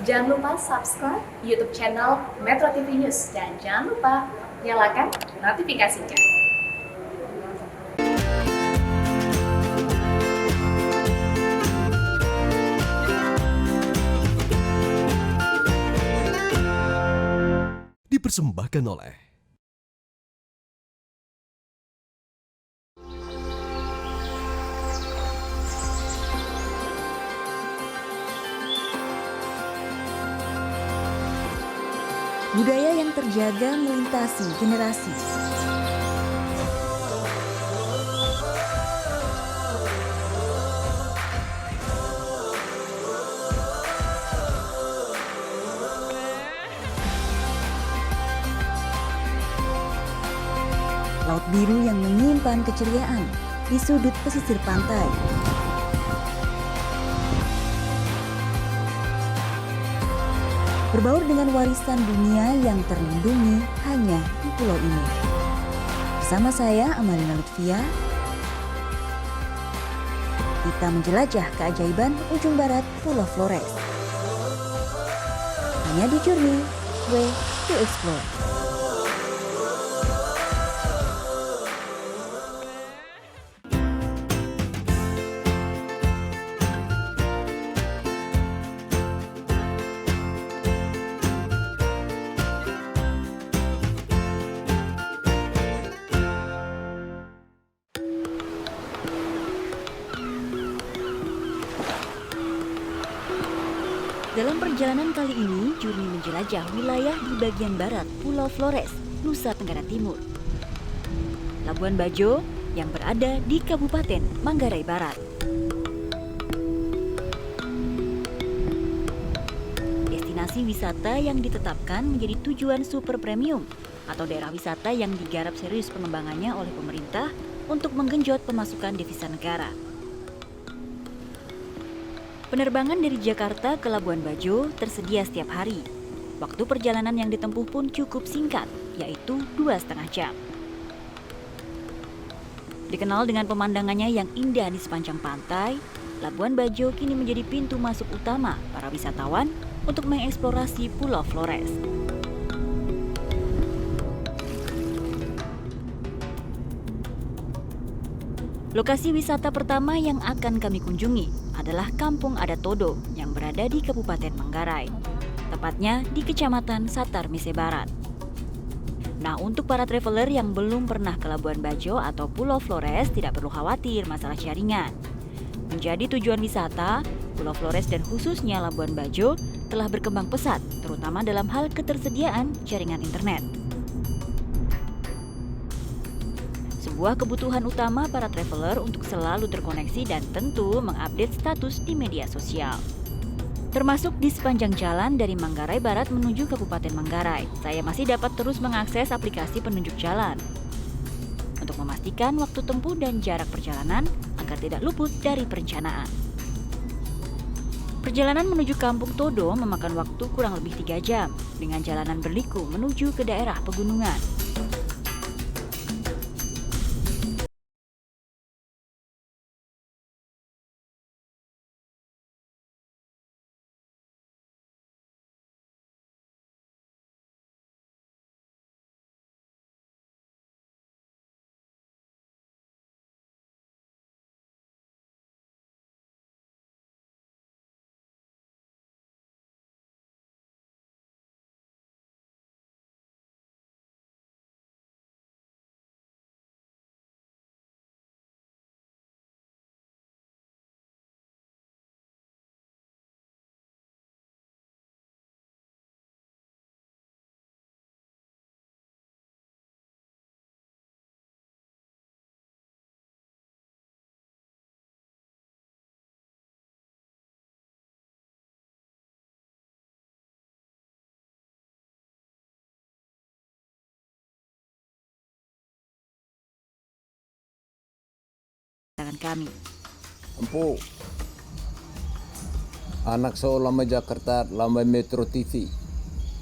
Jangan lupa subscribe YouTube channel Metro TV News dan jangan lupa nyalakan notifikasinya. Dipersembahkan oleh budaya yang terjaga melintasi generasi. Laut biru yang menyimpan keceriaan di sudut pesisir pantai. Berbaur dengan warisan dunia yang terlindungi hanya di pulau ini. Bersama saya, Amalina Lutfia, kita menjelajah keajaiban ujung barat Pulau Flores. Hanya di Journey Way to Explore. Dalam perjalanan kali ini, Journey menjelajah wilayah di bagian barat Pulau Flores, Nusa Tenggara Timur. Labuan Bajo yang berada di Kabupaten Manggarai Barat. Destinasi wisata yang ditetapkan menjadi tujuan super premium atau daerah wisata yang digarap serius pengembangannya oleh pemerintah untuk menggenjot pemasukan devisa negara. Penerbangan dari Jakarta ke Labuan Bajo tersedia setiap hari. Waktu perjalanan yang ditempuh pun cukup singkat, yaitu 2,5 jam. Dikenal dengan pemandangannya yang indah di sepanjang pantai, Labuan Bajo kini menjadi pintu masuk utama para wisatawan untuk mengeksplorasi Pulau Flores. Lokasi wisata pertama yang akan kami kunjungi adalah Kampung Adat Todo yang berada di Kabupaten Manggarai, tepatnya di Kecamatan Satar Mise Barat. Nah, untuk para traveler yang belum pernah ke Labuan Bajo atau Pulau Flores tidak perlu khawatir masalah jaringan. Menjadi tujuan wisata, Pulau Flores dan khususnya Labuan Bajo telah berkembang pesat, terutama dalam hal ketersediaan jaringan internet. Sebuah kebutuhan utama para traveler untuk selalu terkoneksi dan tentu mengupdate status di media sosial. Termasuk di sepanjang jalan dari Manggarai Barat menuju Kabupaten Manggarai, saya masih dapat terus mengakses aplikasi penunjuk jalan untuk memastikan waktu tempuh dan jarak perjalanan agar tidak luput dari perencanaan. Perjalanan menuju Kampung Todo memakan waktu kurang lebih 3 jam dengan jalanan berliku menuju ke daerah pegunungan. Kami. Empu, anak so lama Jakarta, lama Metro TV.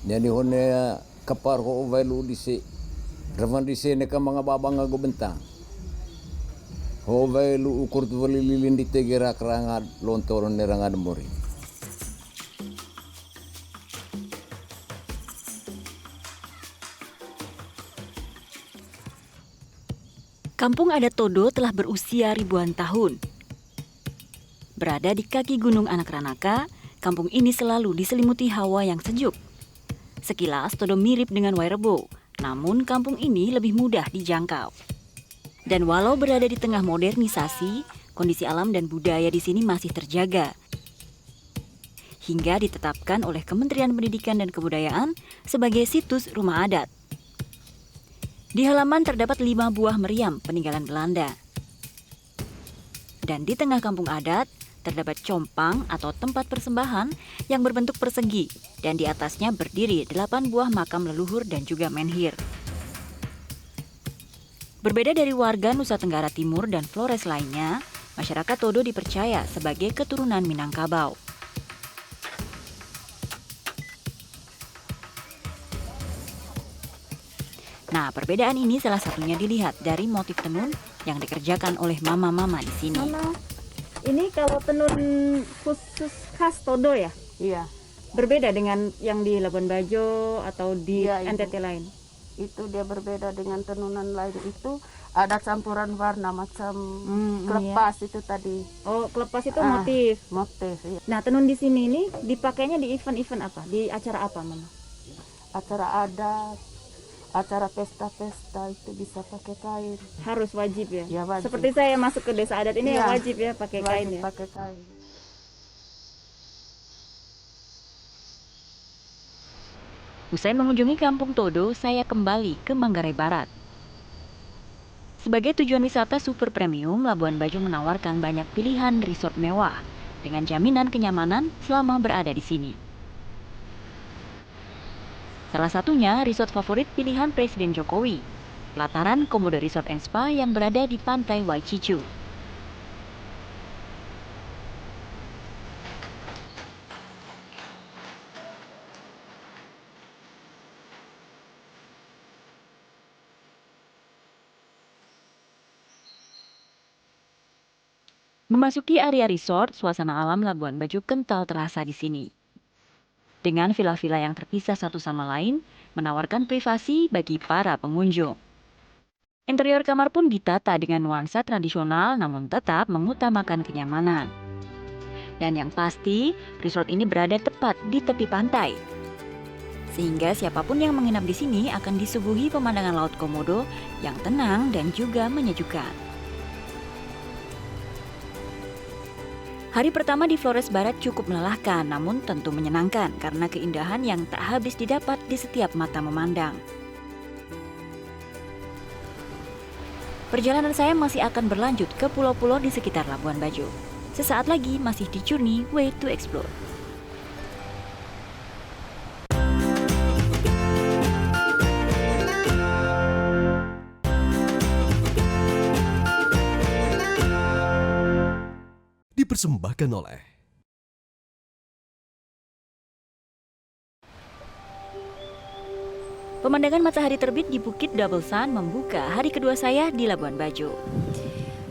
Jadi hone kapar ko velu disi, ravan disi ne ka mga babang nga bentang. Ho velu ukur tu lilin di tegera keranga lontoron neranga demori. Kampung Adat Todo telah berusia ribuan tahun. Berada di kaki Gunung Anak Ranaka, kampung ini selalu diselimuti hawa yang sejuk. Sekilas Todo mirip dengan Wairebo, namun kampung ini lebih mudah dijangkau. Dan walau berada di tengah modernisasi, kondisi alam dan budaya di sini masih terjaga. Hingga ditetapkan oleh Kementerian Pendidikan dan Kebudayaan sebagai situs rumah adat. Di halaman terdapat 5 buah meriam peninggalan Belanda. Dan di tengah kampung adat, terdapat compang atau tempat persembahan yang berbentuk persegi dan di atasnya berdiri 8 buah makam leluhur dan juga menhir. Berbeda dari warga Nusa Tenggara Timur dan Flores lainnya, masyarakat Todo dipercaya sebagai keturunan Minangkabau. Nah, perbedaan ini salah satunya dilihat dari motif tenun yang dikerjakan oleh mama-mama di sini. Mama, ini kalau tenun khusus khas Todo ya? Iya, Berbeda dengan yang di Labuan Bajo atau di Iya, Ibu. NTT lain? itu dia berbeda dengan tenunan lain. Itu ada campuran warna macam kelepas itu tadi, Oh, kelepas itu Ah. motif. motif. Iya. Nah, tenun di sini ini dipakainya di event-event apa? Di acara apa, Mama? Acara adat, acara pesta-pesta itu bisa pakai kain. Harus wajib ya? Ya, wajib. Seperti saya masuk ke desa adat ini Iya. wajib ya pakai kain Wajib ya? pakai kain. Usai mengunjungi Kampung Todo, saya kembali ke Manggarai Barat. Sebagai tujuan wisata super premium, Labuan Bajo menawarkan banyak pilihan resort mewah dengan jaminan kenyamanan selama berada di sini. Salah satunya resort favorit pilihan Presiden Jokowi, pelataran Komodo Resort & Spa yang berada di pantai Waicicu. Memasuki area resort, suasana alam Labuan Bajo kental terasa di sini. Dengan villa-villa yang terpisah satu sama lain, menawarkan privasi bagi para pengunjung. Interior kamar pun ditata dengan nuansa tradisional namun tetap mengutamakan kenyamanan. Dan yang pasti, resort ini berada tepat di tepi pantai. Sehingga siapapun yang menginap di sini akan disuguhi pemandangan Laut Komodo yang tenang dan juga menyejukkan. Hari pertama di Flores Barat cukup melelahkan, namun tentu menyenangkan karena keindahan yang tak habis didapat di setiap mata memandang. Perjalanan saya masih akan berlanjut ke pulau-pulau di sekitar Labuan Bajo. Sesaat lagi masih di Journey Way to Explore. Dipersembahkan oleh Pemandangan matahari terbit di Bukit Double Sun membuka hari kedua saya di Labuan Bajo.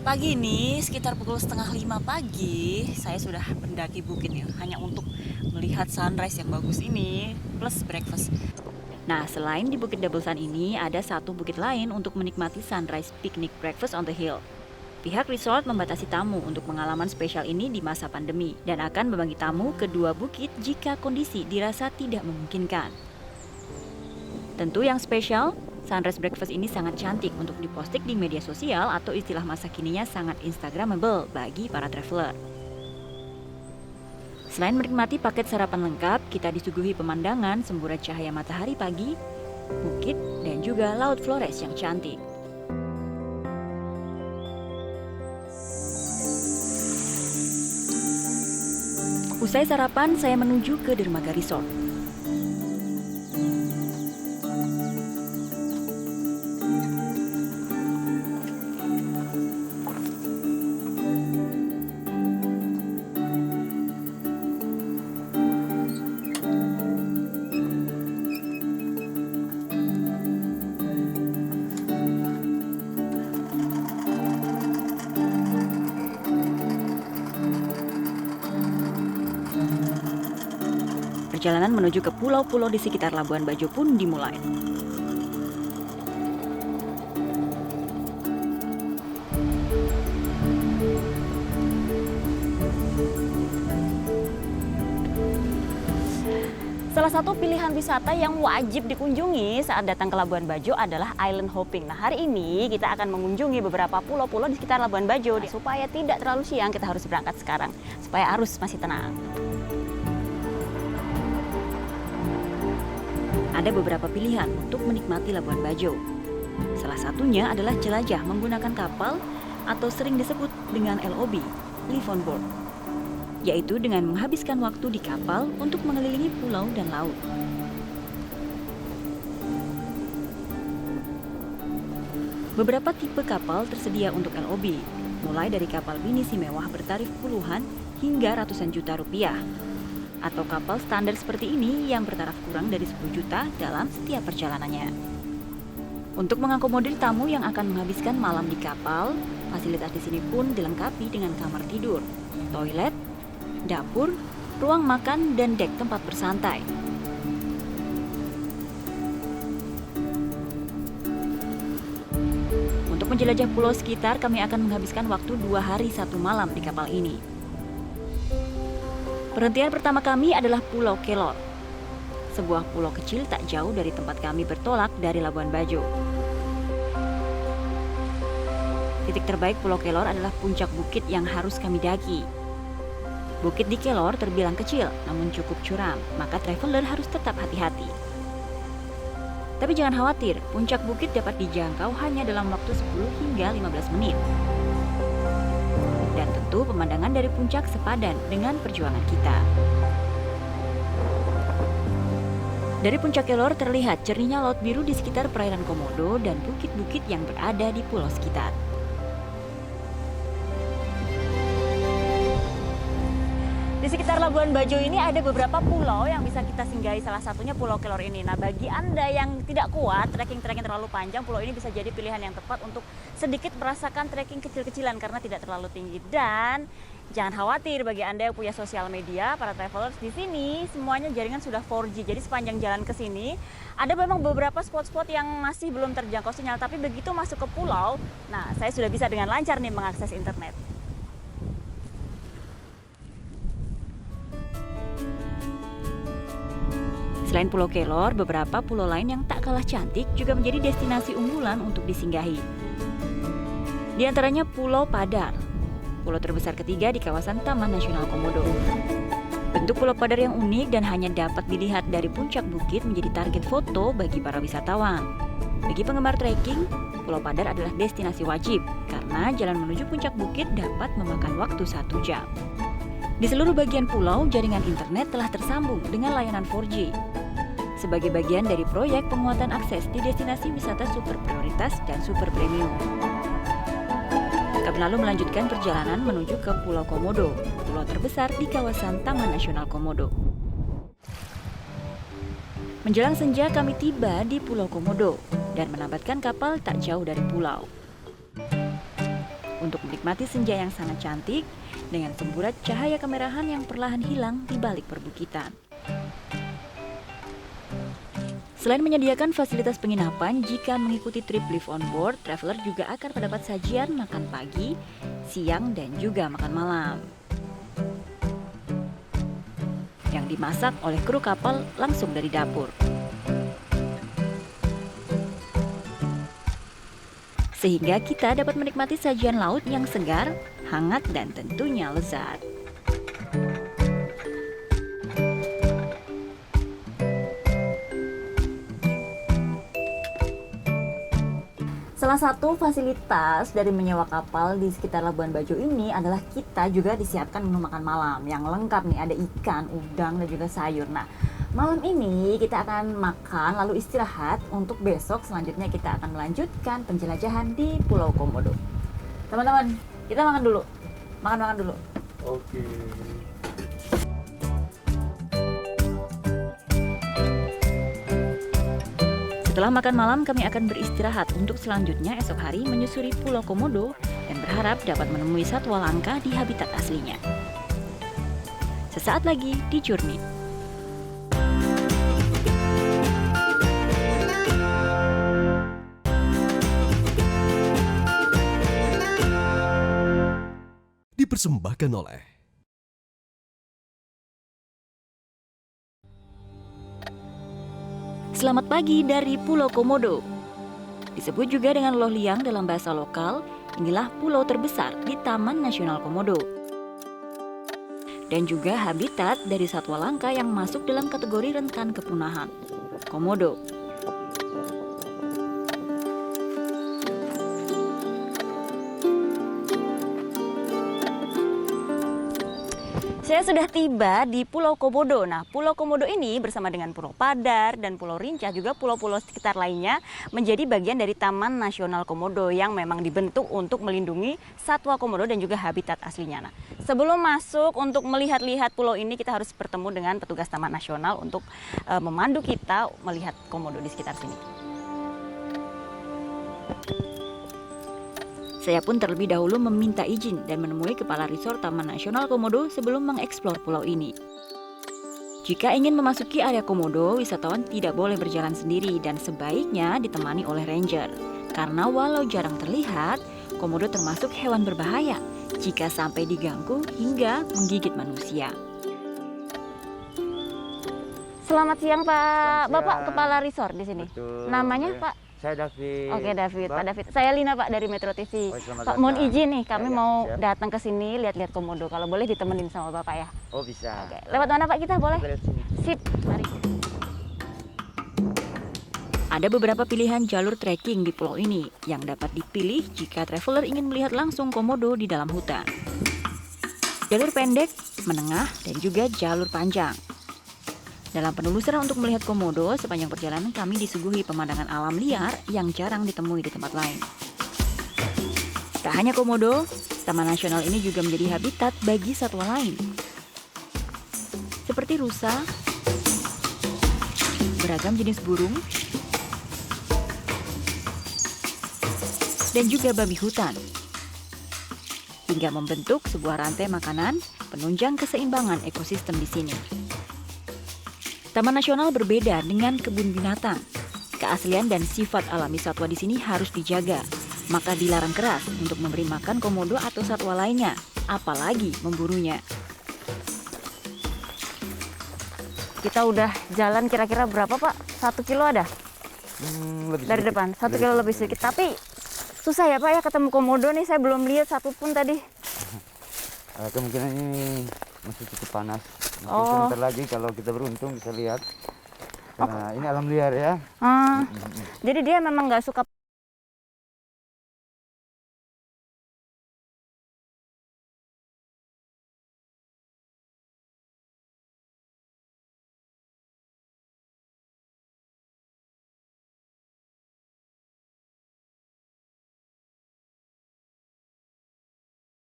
Pagi ini sekitar pukul 4:30 pagi saya sudah mendaki bukit ya, hanya untuk melihat sunrise yang bagus ini plus breakfast. Nah, selain di Bukit Double Sun ini ada satu bukit lain untuk menikmati sunrise picnic breakfast on the hill. Pihak resort membatasi tamu untuk pengalaman spesial ini di masa pandemi dan akan membagi tamu ke 2 bukit jika kondisi dirasa tidak memungkinkan. Tentu yang spesial, sunrise breakfast ini sangat cantik untuk diposting di media sosial atau istilah masa kininya sangat instagramable bagi para traveler. Selain menikmati paket sarapan lengkap, kita disuguhi pemandangan semburat cahaya matahari pagi, bukit, dan juga Laut Flores yang cantik. Usai sarapan, saya menuju ke dermaga resort. Perjalanan menuju ke pulau-pulau di sekitar Labuan Bajo pun dimulai. Salah satu pilihan wisata yang wajib dikunjungi saat datang ke Labuan Bajo adalah island hopping. Nah, hari ini kita akan mengunjungi beberapa pulau-pulau di sekitar Labuan Bajo. Supaya tidak terlalu siang, kita harus berangkat sekarang, supaya arus masih tenang. Ada beberapa pilihan untuk menikmati Labuan Bajo. Salah satunya adalah jelajah menggunakan kapal atau sering disebut dengan LOB, Live on Board, yaitu dengan menghabiskan waktu di kapal untuk mengelilingi pulau dan laut. Beberapa tipe kapal tersedia untuk LOB, mulai dari kapal pinisi mewah bertarif puluhan hingga ratusan juta rupiah, atau kapal standar seperti ini yang bertaraf kurang dari 10 juta dalam setiap perjalanannya. Untuk mengakomodir tamu yang akan menghabiskan malam di kapal, fasilitas di sini pun dilengkapi dengan kamar tidur, toilet, dapur, ruang makan, dan dek tempat bersantai. Untuk menjelajah pulau sekitar, kami akan menghabiskan waktu 2 hari 1 malam di kapal ini. Perhentian pertama kami adalah Pulau Kelor, sebuah pulau kecil tak jauh dari tempat kami bertolak dari Labuan Bajo. Titik terbaik Pulau Kelor adalah puncak bukit yang harus kami daki. Bukit di Kelor terbilang kecil, namun cukup curam, maka traveler harus tetap hati-hati. Tapi jangan khawatir, puncak bukit dapat dijangkau hanya dalam waktu 10 hingga 15 menit. Dan tentu pemandangan dari puncak sepadan dengan perjuangan kita. Dari puncak Kelor terlihat jernihnya laut biru di sekitar perairan Komodo dan bukit-bukit yang berada di pulau sekitar. Di sekitar Labuan Bajo ini ada beberapa pulau yang bisa kita singgahi, salah satunya Pulau Kelor ini. Nah, bagi Anda yang tidak kuat trekking terlalu panjang, pulau ini bisa jadi pilihan yang tepat untuk sedikit merasakan trekking kecil-kecilan karena tidak terlalu tinggi. Dan jangan khawatir bagi Anda yang punya sosial media, para travelers, di sini semuanya jaringan sudah 4G. Jadi sepanjang jalan ke sini ada memang beberapa spot-spot yang masih belum terjangkau sinyal, tapi begitu masuk ke pulau, nah saya sudah bisa dengan lancar nih mengakses internet. Selain Pulau Kelor, beberapa pulau lain yang tak kalah cantik juga menjadi destinasi unggulan untuk disinggahi. Di antaranya Pulau Padar, pulau terbesar ketiga di kawasan Taman Nasional Komodo. Bentuk Pulau Padar yang unik dan hanya dapat dilihat dari puncak bukit menjadi target foto bagi para wisatawan. Bagi penggemar trekking, Pulau Padar adalah destinasi wajib karena jalan menuju puncak bukit dapat memakan waktu 1 jam. Di seluruh bagian pulau, jaringan internet telah tersambung dengan layanan 4G. Sebagai bagian dari proyek penguatan akses di destinasi wisata super prioritas dan super premium. Kami lalu melanjutkan perjalanan menuju ke Pulau Komodo, pulau terbesar di kawasan Taman Nasional Komodo. Menjelang senja kami tiba di Pulau Komodo dan menambatkan kapal tak jauh dari pulau. Untuk menikmati senja yang sangat cantik dengan semburat cahaya kemerahan yang perlahan hilang di balik perbukitan. Selain menyediakan fasilitas penginapan, jika mengikuti trip Live on Board, traveler juga akan mendapat sajian makan pagi, siang, dan juga makan malam. Yang dimasak oleh kru kapal langsung dari dapur. Sehingga kita dapat menikmati sajian laut yang segar, hangat, dan tentunya lezat. Salah satu fasilitas dari menyewa kapal di sekitar Labuan Bajo ini adalah kita juga disiapkan menu makan malam yang lengkap nih, ada ikan, udang, dan juga sayur. Nah, malam ini kita akan makan lalu istirahat untuk besok selanjutnya kita akan melanjutkan penjelajahan di Pulau Komodo. Teman-teman, kita makan dulu. Makan dulu. Oke. Setelah makan malam, kami akan beristirahat untuk selanjutnya esok hari menyusuri Pulau Komodo dan berharap dapat menemui satwa langka di habitat aslinya. Sesaat lagi di Journey. Dipersembahkan oleh Selamat pagi dari Pulau Komodo. Disebut juga dengan Loh Liang dalam bahasa lokal, inilah pulau terbesar di Taman Nasional Komodo. Dan juga habitat dari satwa langka yang masuk dalam kategori rentan kepunahan, komodo. Saya sudah tiba di Pulau Komodo. Nah, Pulau Komodo ini bersama dengan Pulau Padar dan Pulau Rinca, juga pulau-pulau sekitar lainnya, menjadi bagian dari Taman Nasional Komodo yang memang dibentuk untuk melindungi satwa komodo dan juga habitat aslinya. Nah, sebelum masuk untuk melihat-lihat pulau ini, kita harus bertemu dengan petugas Taman Nasional untuk memandu kita melihat komodo di sekitar sini. Saya pun terlebih dahulu meminta izin dan menemui Kepala Resort Taman Nasional Komodo sebelum mengeksplor pulau ini. Jika ingin memasuki area komodo, wisatawan tidak boleh berjalan sendiri dan sebaiknya ditemani oleh ranger. Karena walau jarang terlihat, komodo termasuk hewan berbahaya jika sampai diganggu hingga menggigit manusia. Selamat siang Pak. Bapak Kepala Resort di sini. Betul. Namanya Oke. Pak? Saya David. Oke David, Mbak. Pak David. Saya Lina Pak dari Metro TV. Oh, selamat Pak, mohon datang. izin nih, kami Ya, mau siap. datang ke sini lihat-lihat komodo. Kalau boleh ditemenin sama Bapak ya. Oh bisa. Oke, lewat mana Pak kita boleh? Kita lihat sini. Sip, mari. Ada beberapa pilihan jalur trekking di pulau ini yang dapat dipilih jika traveler ingin melihat langsung komodo di dalam hutan. Jalur pendek, menengah, dan juga jalur panjang. Dalam penelusuran untuk melihat komodo, sepanjang perjalanan kami disuguhi pemandangan alam liar yang jarang ditemui di tempat lain. Tak hanya komodo, Taman Nasional ini juga menjadi habitat bagi satwa lain. Seperti rusa, beragam jenis burung, dan juga babi hutan. Hingga membentuk sebuah rantai makanan penunjang keseimbangan ekosistem di sini. Taman Nasional berbeda dengan kebun binatang. Keaslian dan sifat alami satwa di sini harus dijaga. Maka dilarang keras untuk memberi makan komodo atau satwa lainnya, apalagi memburunya. Kita udah jalan kira-kira berapa Pak? 1 kilo ada? Lebih Dari sedikit. depan, 1 kilo lebih sedikit. Tapi susah ya Pak ya ketemu komodo nih, saya belum lihat satupun tadi. Kemungkinan ini masih cukup panas. Mungkin Oh. sebentar lagi kalau kita beruntung bisa lihat. Karena ini alam liar ya. Jadi dia memang nggak suka.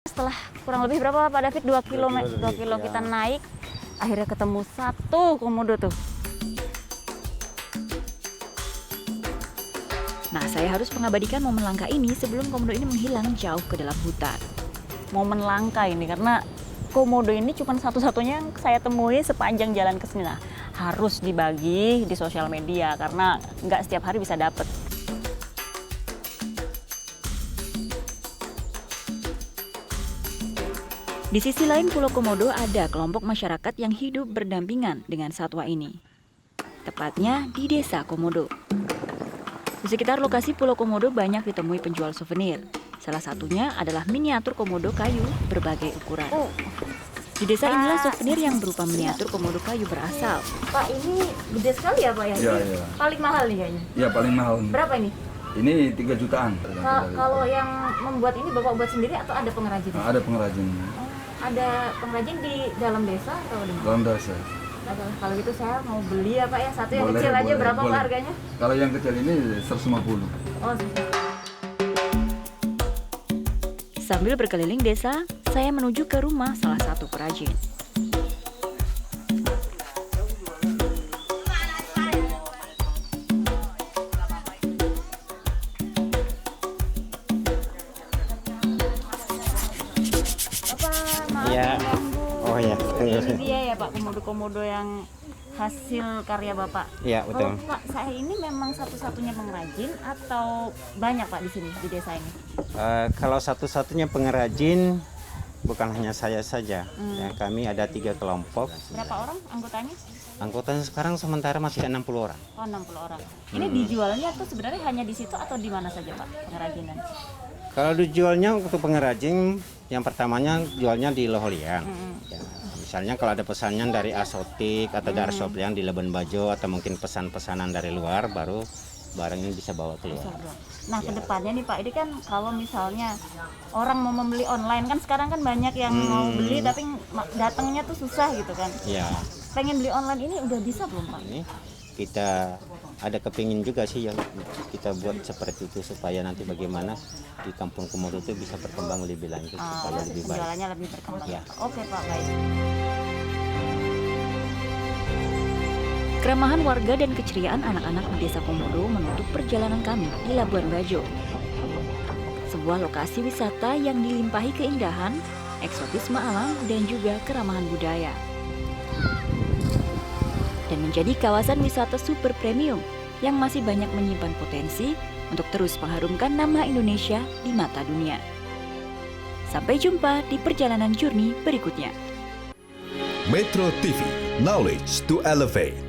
Setelah kurang lebih berapa Pak David? 2 kilo, 2 kilo ya. kita naik, akhirnya ketemu satu komodo tuh. Nah, saya harus mengabadikan momen langka ini sebelum komodo ini menghilang jauh ke dalam hutan. Momen langka ini karena komodo ini cuma satu-satunya yang saya temui sepanjang jalan ke sini. Nah, harus dibagi di sosial media karena nggak setiap hari bisa dapet. Di sisi lain Pulau Komodo ada kelompok masyarakat yang hidup berdampingan dengan satwa ini. Tepatnya di Desa Komodo. Di sekitar lokasi Pulau Komodo banyak ditemui penjual souvenir. Salah satunya adalah miniatur komodo kayu berbagai ukuran. Di desa inilah souvenir yang berupa miniatur komodo kayu berasal. Pak, ini gede sekali ya Pak ya? Iya, Ini iya. paling mahal nih kayaknya. Ya paling mahal. Berapa ini? Ini 3 jutaan. Kalau yang membuat ini Bapak buat sendiri atau ada pengrajin? Nah, ada pengrajin Ada pengrajin di dalam desa atau di mana? dalam desa. Kalau gitu saya mau beli ya Pak ya, satu yang Boleh, kecil aja boleh, berapa Pak boleh. harganya? Kalau yang kecil ini 150. Oh, Sambil berkeliling desa, saya menuju ke rumah salah satu perajin. Iya. Oh ya. Ini dia ya Pak, komodo-komodo yang hasil karya Bapak. Iya Kalau Pak, saya ini memang satu-satunya pengrajin atau banyak Pak di sini di desa ini? Kalau satu-satunya pengrajin bukan hanya saya saja. Ya, kami ada 3 kelompok. Berapa orang anggotanya? Anggotanya sekarang sementara masih 60 orang. Oh, 60 orang. Ini dijualnya tuh sebenarnya hanya di situ atau di mana saja Pak pengrajinan? Kalau dijualnya untuk pengrajin, yang pertamanya jualnya di Loholiang. Ya, misalnya kalau ada pesanan dari Asotik atau dari Sopliang di Labuan Bajo atau mungkin pesan-pesanan dari luar, baru barang ini bisa bawa keluar. Nah, kedepannya nih Pak, ini kan kalau misalnya orang mau membeli online kan sekarang kan banyak yang mau beli tapi datangnya tuh susah gitu kan. Ya, Pengen beli online ini udah bisa belum Pak? ini kita ada kepingin juga sih yang kita buat seperti itu supaya nanti bagaimana di Kampung Komodo itu bisa berkembang lebih lanjut supaya lebih baik. Penjualannya lebih berkembang. Ya. Oke Pak, baik. Keramahan warga dan keceriaan anak-anak di Desa Komodo menutup perjalanan kami di Labuan Bajo. Sebuah lokasi wisata yang dilimpahi keindahan, eksotisme alam, dan juga keramahan budaya. Dan menjadi kawasan wisata super premium yang masih banyak menyimpan potensi untuk terus mengharumkan nama Indonesia di mata dunia. Sampai jumpa di perjalanan journey berikutnya. Metro TV, knowledge to elevate.